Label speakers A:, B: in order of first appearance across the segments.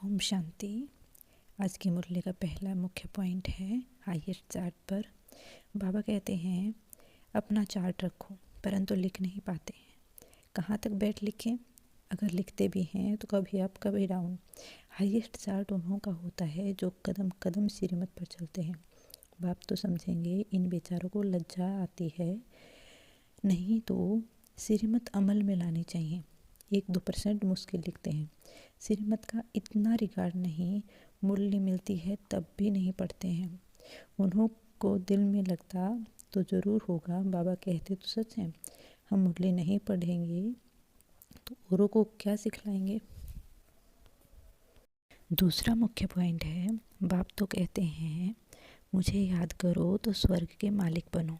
A: ओम शांति। आज की मुरली का पहला मुख्य पॉइंट है हाईएस्ट चार्ट पर। बाबा कहते हैं अपना चार्ट रखो परंतु लिख नहीं पाते हैं। कहाँ तक बैठ लिखें? अगर लिखते भी हैं तो कभी अप कभी डाउन। हाईएस्ट चार्ट उन्हों का होता है जो कदम कदम श्रीमत पर चलते हैं। बाप तो समझेंगे इन बेचारों को लज्जा आती है, नहीं तो श्रीमत अमल में लानी चाहिए। 1-2% मुश्किल लिखते हैं। श्रीमत का इतना रिकॉर्ड नहीं, मुरली मिलती है तब भी नहीं पढ़ते हैं। उन्हों को दिल में लगता तो ज़रूर होगा, बाबा कहते तो सच है, हम मुरली नहीं पढ़ेंगे तो औरों को क्या सिखलाएंगे। दूसरा मुख्य पॉइंट है, बाप तो कहते हैं मुझे याद करो तो स्वर्ग के मालिक बनो।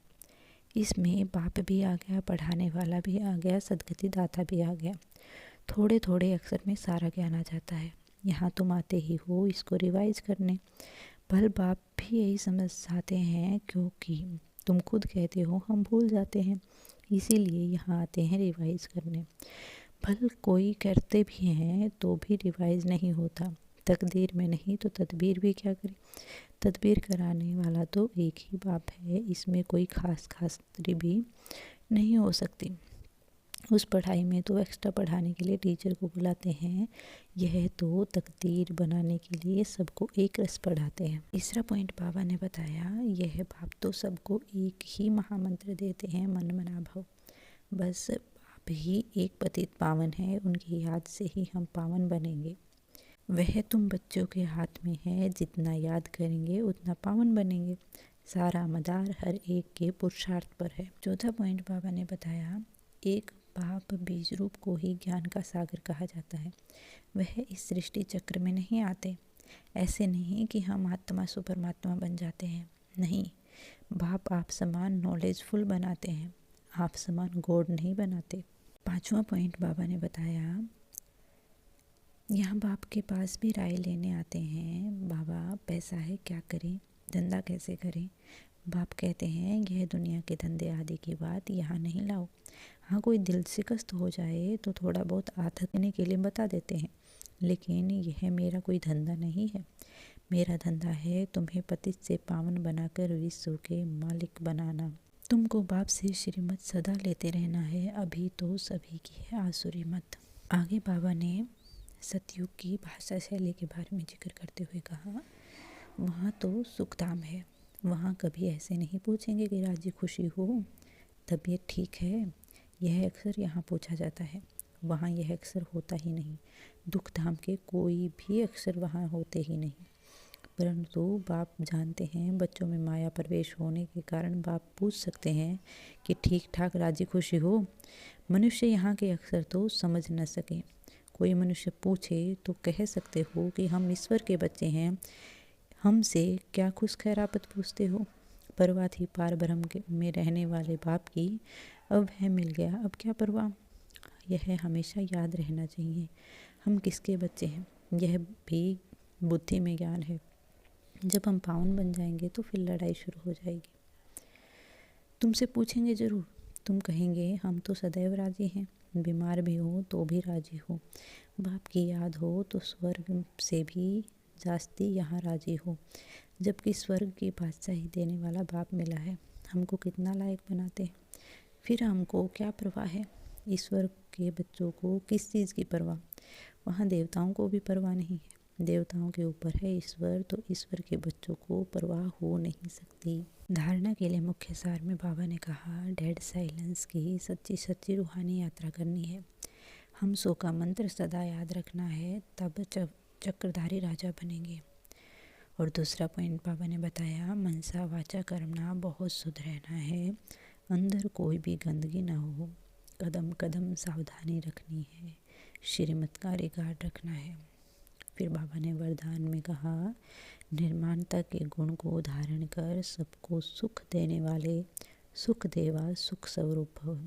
A: इसमें बाप भी आ गया, पढ़ाने वाला भी आ गया, सदगति दाता भी आ गया। थोड़े थोड़े अक्षर में सारा ज्ञान आ जाता है। यहाँ तुम आते ही हो इसको रिवाइज करने। भल बाप भी यही समझ जाते हैं क्योंकि तुम खुद कहते हो हम भूल जाते हैं, इसीलिए यहाँ आते हैं रिवाइज करने। भल कोई करते भी हैं तो भी रिवाइज नहीं होता। तकदीर में नहीं तो तदबीर भी क्या करे। तदबीर कराने वाला तो एक ही बाप है, इसमें कोई खास भी नहीं हो सकती। उस पढ़ाई में तो एक्स्ट्रा पढ़ाने के लिए टीचर को बुलाते हैं, यह तो तकदीर बनाने के लिए सबको एक रस पढ़ाते हैं। तीसरा पॉइंट बाबा ने बताया, यह बाप तो सबको एक ही महामंत्र देते हैं, मन मना भव। बस बाप ही एक पतित पावन है, उनकी याद से ही हम पावन बनेंगे। वह तुम बच्चों के हाथ में है, जितना याद करेंगे उतना पावन बनेंगे। सारा मदार हर एक के पुरुषार्थ पर है। चौथा पॉइंट बाबा ने बताया, एक बाप बीज रूप को ही ज्ञान का सागर कहा जाता है। वह इस सृष्टि चक्र में नहीं आते। ऐसे नहीं कि हम आत्मा से परमात्मा बन जाते हैं, नहीं। बाप आप समान नॉलेजफुल बनाते हैं, आप समान गॉड नहीं बनाते। पांचवा पॉइंट बाबा ने बताया, यहाँ बाप के पास भी राय लेने आते हैं। बाबा पैसा है क्या करें, धंधा कैसे करें। बाप कहते हैं यह दुनिया के धंधे आदि की बात यहाँ नहीं लाओ। हाँ, कोई दिल शिकस्त हो जाए तो थोड़ा बहुत आधा देने के लिए बता देते हैं, लेकिन यह मेरा कोई धंधा नहीं है। मेरा धंधा है तुम्हें पतित से पावन बनाकर विश्व के मालिक बनाना। तुमको बाप से श्रीमत सदा लेते रहना है, अभी तो सभी की है आसुरी मत। आगे बाबा ने सतयुग की भाषा शैली के बारे में जिक्र करते हुए कहा, वहाँ तो सुखधाम है, वहाँ कभी ऐसे नहीं पूछेंगे कि राजी खुशी हो, तबीयत ठीक है। यह अक्सर यहाँ पूछा जाता है, वहाँ यह अक्सर होता ही नहीं। दुख धाम के कोई भी अक्सर वहाँ होते ही नहीं। परंतु बाप जानते हैं बच्चों में माया प्रवेश होने के कारण बाप पूछ सकते हैं कि ठीक ठाक राजी खुशी हो। मनुष्य यहाँ के अक्सर तो समझ न सके। कोई मनुष्य पूछे तो कह सकते हो कि हम ईश्वर के बच्चे हैं, हमसे क्या खुश खैरापत पूछते हो। परवाह थी पार ब्रह्म में रहने वाले बाप की, अब है मिल गया, अब क्या परवाह। यह हमेशा याद रहना चाहिए, हम किसके बच्चे हैं। यह भी बुद्धि में ज्ञान है। जब हम पावन बन जाएंगे तो फिर लड़ाई शुरू हो जाएगी। तुमसे पूछेंगे जरूर, तुम कहेंगे हम तो सदैव राजी हैं, बीमार भी हो तो भी राजी हो। बाप की याद हो तो स्वर्ग से भी जास्ती यहाँ राजी हो, जबकि स्वर्ग की बादशाही देने वाला बाप मिला है। हमको कितना लायक बनाते हैं, फिर हमको क्या परवाह है। ईश्वर के बच्चों को किस चीज़ की परवाह। वहाँ देवताओं को भी परवाह नहीं है। देवताओं के ऊपर है ईश्वर, तो ईश्वर के बच्चों को परवाह हो नहीं सकती। धारणा के लिए मुख्य सार में बाबा ने कहा, डेड साइलेंस की सच्ची रूहानी यात्रा करनी है। हम सो का मंत्र सदा याद रखना है, तब चक्रधारी राजा बनेंगे। और दूसरा पॉइंट बाबा ने बताया, मनसा वाचा कर्मणा बहुत शुद्ध रहना है, अंदर कोई भी गंदगी ना हो। कदम कदम सावधानी रखनी है, श्रीमत का रिकॉर्ड रखना है। फिर बाबा ने वरदान में कहा, निर्माणता के गुण को धारण कर सबको सुख देने वाले सुख देवा सुख स्वरूप भव।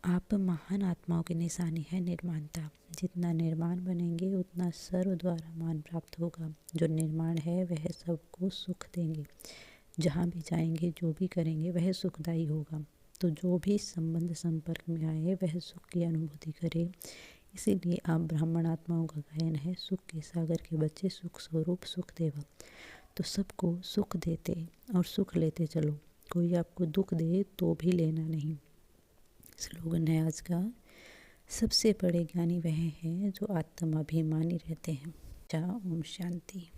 A: आप महान आत्माओं की निशानी है निर्माणता। जितना निर्माण बनेंगे उतना सर्व द्वारा मान प्राप्त होगा। जो निर्माण है वह सबको सुख देंगे। जहाँ भी जाएंगे जो भी करेंगे वह सुखदायी होगा। तो जो भी संबंध संपर्क में आए वह सुख की अनुभूति करे, इसीलिए आप ब्राह्मण आत्माओं का गायन है, सुख के सागर के बच्चे, सुख स्वरूप सुख देवा। तो सबको सुख देते और सुख लेते चलो, कोई आपको दुख दे तो भी लेना नहीं। स्लोगन है आज का, सबसे बड़े ज्ञानी वह हैं जो आत्माभिमानी रहते हैं। ओम शांति।